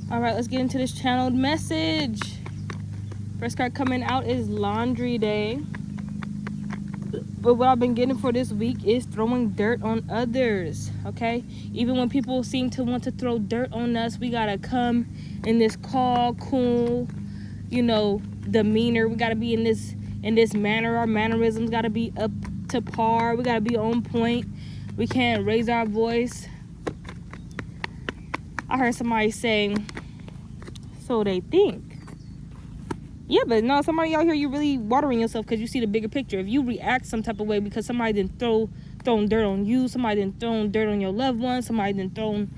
All right, let's get into this channeled message. First card coming out is Laundry Day. But what I've been getting for this week is throwing dirt on others, okay? Even when people seem to want to throw dirt on us, we gotta come in this calm, cool, demeanor. We gotta be in this manner. Our mannerisms gotta be up to par. We gotta be on point. We can't raise our voice. I heard somebody saying, so they think. Yeah, but no, somebody out here, you're really watering yourself because you see the bigger picture. If you react some type of way because somebody didn't thrown dirt on you, somebody didn't thrown dirt on your loved one, somebody didn't thrown,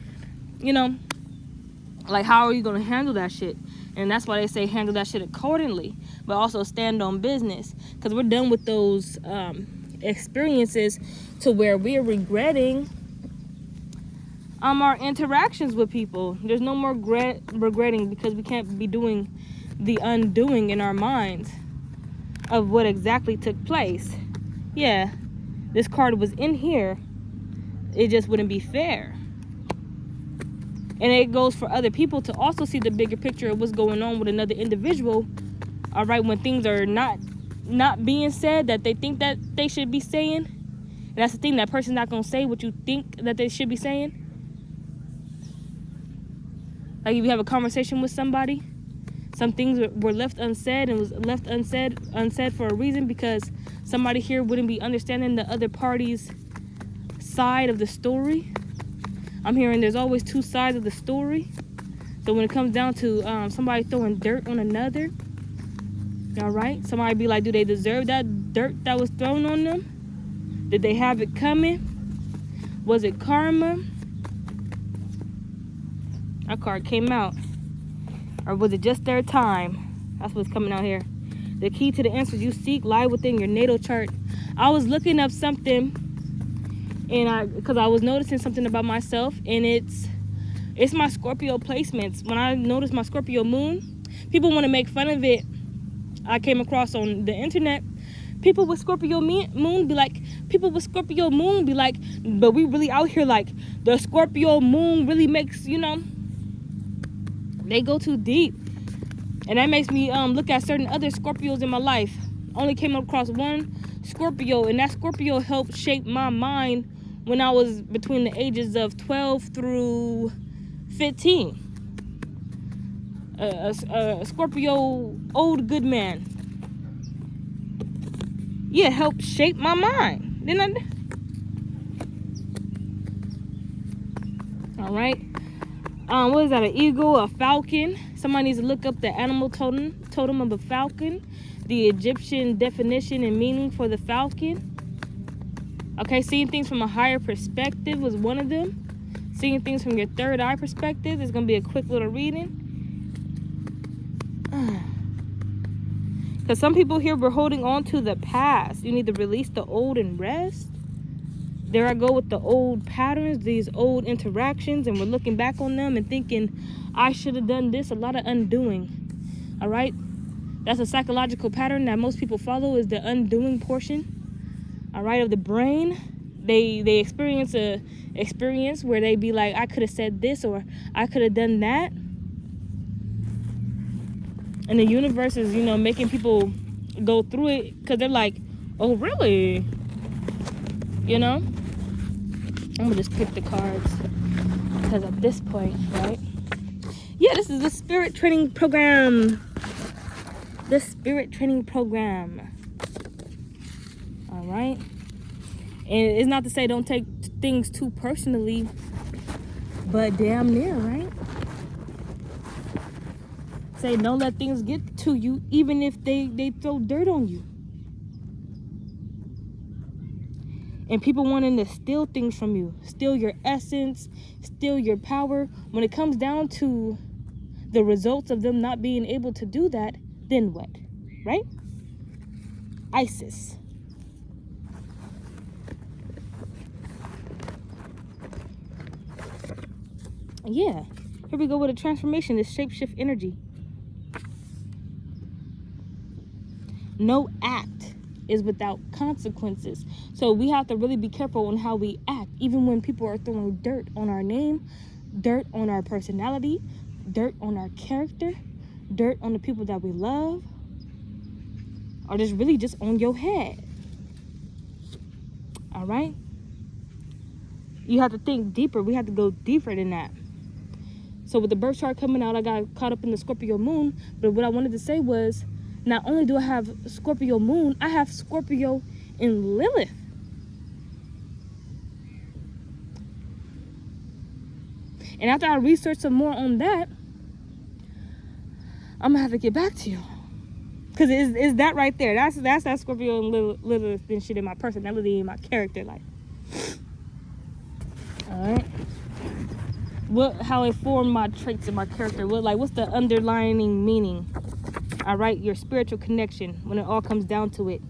like, how are you going to handle that shit? And that's why they say handle that shit accordingly, but also stand on business, because we're done with those experiences to where we're regretting our interactions with people. There's no more regretting, because we can't be doing the undoing in our minds of what exactly took place. Yeah, this card was in here. It just wouldn't be fair. And it goes for other people to also see the bigger picture of what's going on with another individual. All right, when things are not being said that they think that they should be saying. And that's the thing, that person's not going to say what you think that they should be saying. Like if you have a conversation with somebody, some things were left unsaid, and was left unsaid for a reason, because somebody here wouldn't be understanding the other party's side of the story. I'm hearing there's always two sides of the story. So when it comes down to somebody throwing dirt on another, all right, somebody be like, do they deserve that dirt that was thrown on them? Did they have it coming? Was it karma? That card came out. Or was it just their time? That's what's coming out here. The key to the answers you seek lie within your natal chart. I was looking up something, and because I was noticing something about myself, and it's my Scorpio placements. When I noticed my Scorpio moon, people want to make fun of it. I came across on the internet, people with Scorpio moon be like, but we really out here like the Scorpio moon really makes, they go too deep. And that makes me look at certain other Scorpios in my life. Only came across one Scorpio, and that Scorpio helped shape my mind when I was between the ages of 12 through 15. A Scorpio old good man. Yeah, helped shape my mind. Didn't I? All right. What is that? An eagle, a falcon? Somebody needs to look up the animal totem of a falcon, the Egyptian definition and meaning for the falcon. Okay, seeing things from a higher perspective was one of them. Seeing things from your third eye perspective is going to be a quick little reading. Because some people here were holding on to the past. You need to release the old and rest. There I go with the old patterns, these old interactions, and we're looking back on them and thinking, I should have done this. A lot of undoing. All right? That's a psychological pattern that most people follow, is the undoing portion, all right, of the brain. They experience a experience where they be like, I could have said this, or I could have done that. And the universe is, making people go through it because they're like, oh, really? I'm going to just pick the cards because at this point, right? Yeah, this is the spirit training program. The spirit training program. All right? And it's not to say don't take things too personally, but damn near, right? Say don't let things get to you, even if they throw dirt on you. And people wanting to steal things from you, steal your essence, steal your power. When it comes down to the results of them not being able to do that, then what, right? Isis. Yeah, here we go with a transformation, this shapeshift energy. No act is without consequences. So we have to really be careful on how we act, even when people are throwing dirt on our name, dirt on our personality, dirt on our character, dirt on the people that we love, or just really just on your head. All right? You have to think deeper. We have to go deeper than that. So with the birth chart coming out, I got caught up in the Scorpio moon. But what I wanted to say was, not only do I have Scorpio moon, I have Scorpio in Lilith. And after I research some more on that, I'm gonna have to get back to you. Because it's that right there. That's that Scorpio and Lilith and shit in my personality and my character life. Alright. How it formed my traits and my character. What's the underlying meaning? Alright, your spiritual connection when it all comes down to it.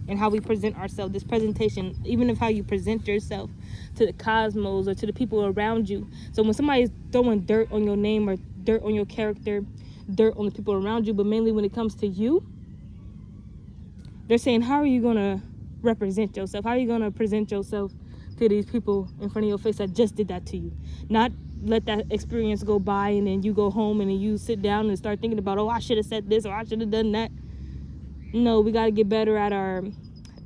And how we present ourselves, this presentation, even of how you present yourself to the cosmos or to the people around you. So when somebody's throwing dirt on your name or dirt on your character, dirt on the people around you, but mainly when it comes to you, they're saying, how are you going to represent yourself? How are you going to present yourself to these people in front of your face that just did that to you? Not let that experience go by and then you go home and then you sit down and start thinking about, oh, I should have said this or I should have done that. No, we got to get better at our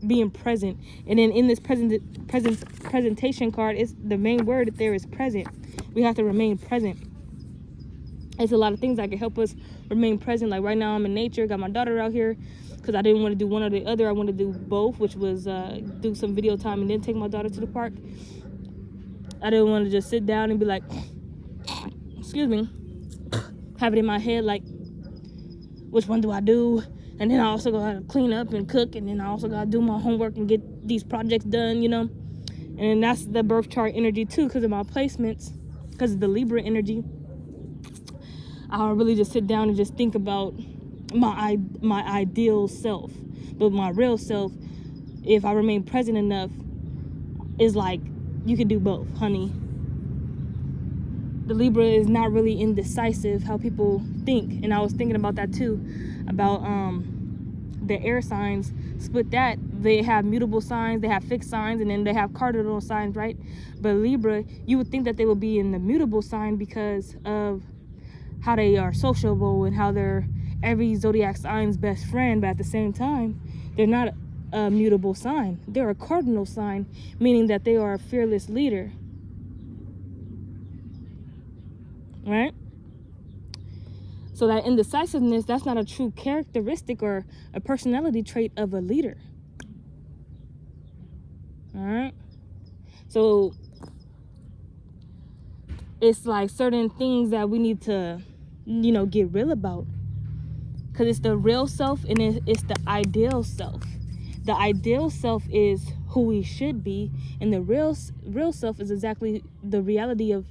being present. And then in this presentation card, it's the main word there is present. We have to remain present. It's a lot of things that can help us remain present. Like right now I'm in nature, got my daughter out here because I didn't want to do one or the other. I wanted to do both, which was do some video time and then take my daughter to the park. I didn't want to just sit down and be like, excuse me, have it in my head like, which one do I do? And then I also gotta clean up and cook, and then I also gotta do my homework and get these projects done, you know? And that's the birth chart energy too, because of my placements, because of the Libra energy. I'll really just sit down and just think about my ideal self. But my real self, if I remain present enough, is like, you can do both, honey. The Libra is not really indecisive how people think. And I was thinking about that too, about the air signs. Split that, they have mutable signs, they have fixed signs, and then they have cardinal signs, right? But Libra, you would think that they would be in the mutable sign because of how they are sociable and how they're every zodiac sign's best friend. But at the same time, they're not a mutable sign. They're a cardinal sign, meaning that they are a fearless leader. Right? So that indecisiveness, that's not a true characteristic or a personality trait of a leader. All right? So it's like certain things that we need to, get real about. Because it's the real self and it's the ideal self. The ideal self is who we should be, and the real self is exactly the reality of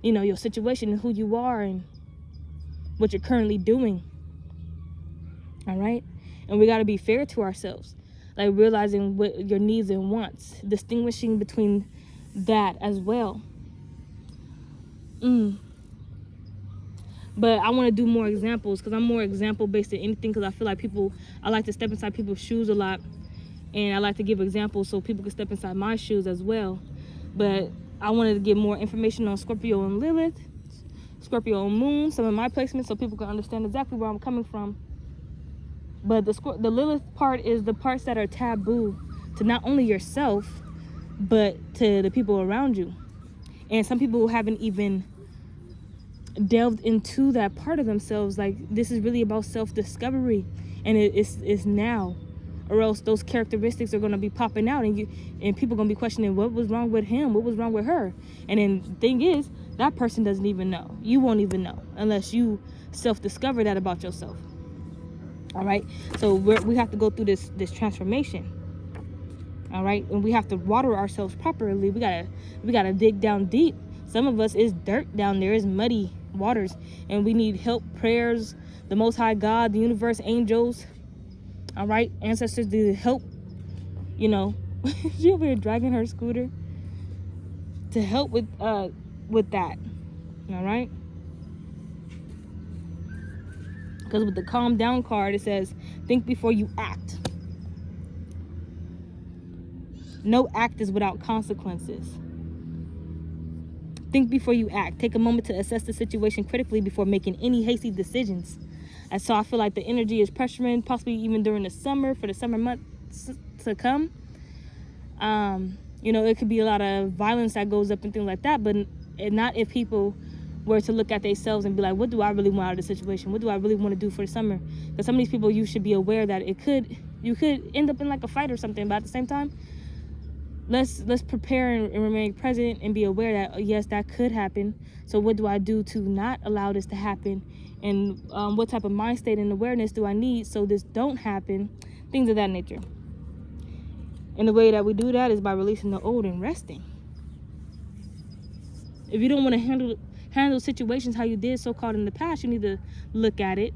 your situation and who you are and what you're currently doing. All right? And we got to be fair to ourselves, like realizing what your needs and wants, distinguishing between that as well. But I want to do more examples because I'm more example based than anything, because I feel like I like to step inside people's shoes a lot, and I like to give examples so people can step inside my shoes as well. But I wanted to get more information on Scorpio and Lilith, Scorpio and Moon, some of my placements, so people can understand exactly where I'm coming from. But the Lilith part is the parts that are taboo to not only yourself, but to the people around you. And some people haven't even delved into that part of themselves. Like, this is really about self-discovery, and it's now, or else those characteristics are going to be popping out, and people are going to be questioning what was wrong with him, what was wrong with her. And then the thing is, that person doesn't even know. You won't even know unless you self-discover that about yourself. All right? So we have to go through this transformation. All right? And we have to water ourselves properly. We gotta dig down deep. Some of us, is dirt down there, is muddy waters, and we need help, prayers, the Most High God, the universe, angels, all right, ancestors to help. She over here dragging her scooter to help with that. All right, because with the calm down card, it says think before you act. No act is without consequences. Think before you act. Take a moment to assess the situation critically before making any hasty decisions. And so I feel like the energy is pressuring, possibly even during the summer, for the summer months to come. You know, it could be a lot of violence that goes up and things like that, but not if people were to look at themselves and be like, what do I really want out of the situation? What do I really want to do for the summer? Because some of these people, you should be aware that you could end up in like a fight or something, but at the same time, let's prepare and remain present and be aware that, yes, that could happen. So what do I do to not allow this to happen? And what type of mind state and awareness do I need so this don't happen? Things of that nature. And the way that we do that is by releasing the old and resting. If you don't want to handle situations how you did so-called in the past, you need to look at it.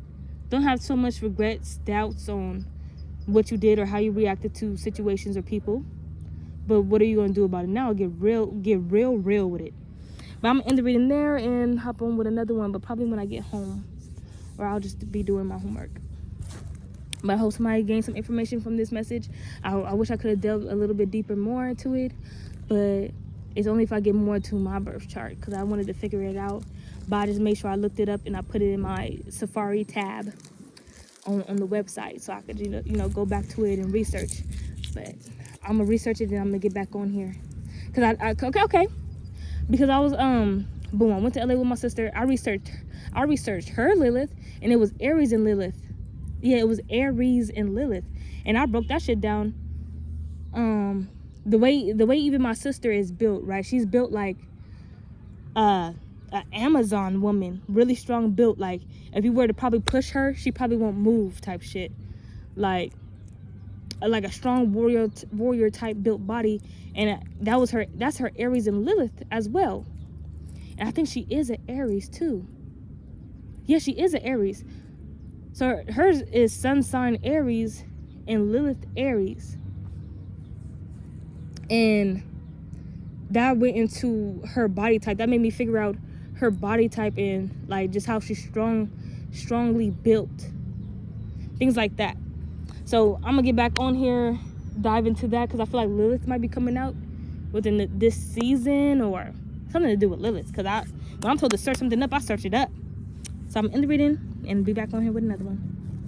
Don't have so much regrets, doubts on what you did or how you reacted to situations or people. But what are you going to do about it now? Get real with it. But I'm going to end the reading there and hop on with another one, but probably when I get home, or I'll just be doing my homework. But I hope somebody gained some information from this message. I wish I could have delved a little bit deeper more into it, but it's only if I get more to my birth chart, because I wanted to figure it out. But I just made sure I looked it up and I put it in my Safari tab on the website, so I could you know go back to it and research. But I'm gonna research it and I'm gonna get back on here, because okay, because I was boom, I went to LA with my sister. I researched her Lilith, and it was Aries and Lilith. Yeah, it was Aries and Lilith, and I broke that shit down. The way even my sister is built, right? She's built like an Amazon woman, really strong built. Like if you were to probably push her, she probably won't move type shit. Like a strong warrior type built body, and that's her Aries and Lilith as well. And I think she is an Aries too. Yeah, she is an Aries. So hers is sun sign Aries and Lilith Aries. And that went into her body type. That made me figure out her body type and like just how she's strongly built. Things like that. So I'm gonna get back on here, dive into that, because I feel like Lilith might be coming out within this season, or something to do with Lilith. Because when I'm told to search something up, I search it up. So I'm in the reading and be back on here with another one.